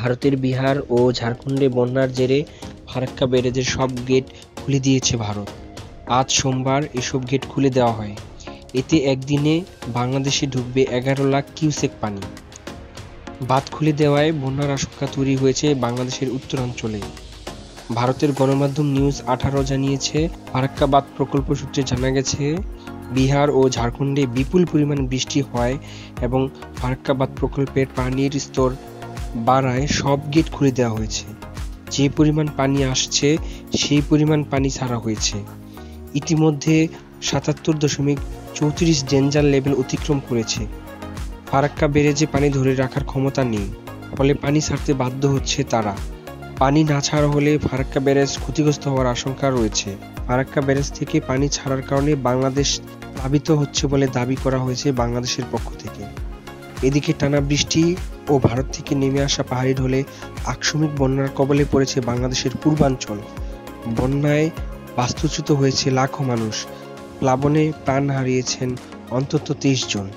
ভারতের বিহার ও ঝাড়খণ্ডে বন্যার জেরে ফারাক্কা ব্যারেজের সব গেট খুলে দিয়েছে ভারত। আজ সোমবার এসব গেট খুলে দেওয়া হয়। এতে একদিনে বাংলাদেশে ঢুকবে 11 লাখ কিউসেক পানি। বাঁধ খুলে দেওয়ায় বন্যার আশঙ্কা তৈরি হয়েছে বাংলাদেশের উত্তরাঞ্চলে। ভারতের গণমাধ্যম নিউজ 18 জানিয়েছে, ফারাক্কা বাঁধ প্রকল্প সূত্রে জানা গেছে, বিহার ও ঝাড়খণ্ডে বিপুল পরিমাণ বৃষ্টি হয় এবং ফারাক্কা বাঁধ প্রকল্পের পানির স্তর বাড়ায় সব গেট খুলে দেওয়া হয়েছে। যে পরিমাণ পানি আসছে সেই পরিমাণ পানি ছাড়া হয়েছে। ইতিমধ্যে 77.34 ডেঞ্জার লেভেল অতিক্রম করেছে। ফারাক্কা ব্যারেজে পানি ধরে রাখার ক্ষমতা নেই, ফলে পানি ছাড়তে বাধ্য হচ্ছে তারা। পানি না ছাড়া হলে ফারাক্কা ব্যারেজ ক্ষতিগ্রস্ত হওয়ার আশঙ্কা রয়েছে। ফারাক্কা ব্যারেজ থেকে পানি ছাড়ার কারণে বাংলাদেশ প্লাবিত হচ্ছে বলে দাবি করা হয়েছে বাংলাদেশের পক্ষ থেকে। এদিকে টানা বৃষ্টি ও ভারত থেকে নেমে আসা পাহাড়ি ঢলে আকস্মিক বন্যার কবলে পড়েছে বাংলাদেশের পূর্বাঞ্চল। বন্যায় বাস্তুচ্যুত হয়েছে লাখো মানুষ, প্লাবনে প্রাণ হারিয়েছেন অন্তত 23 জন।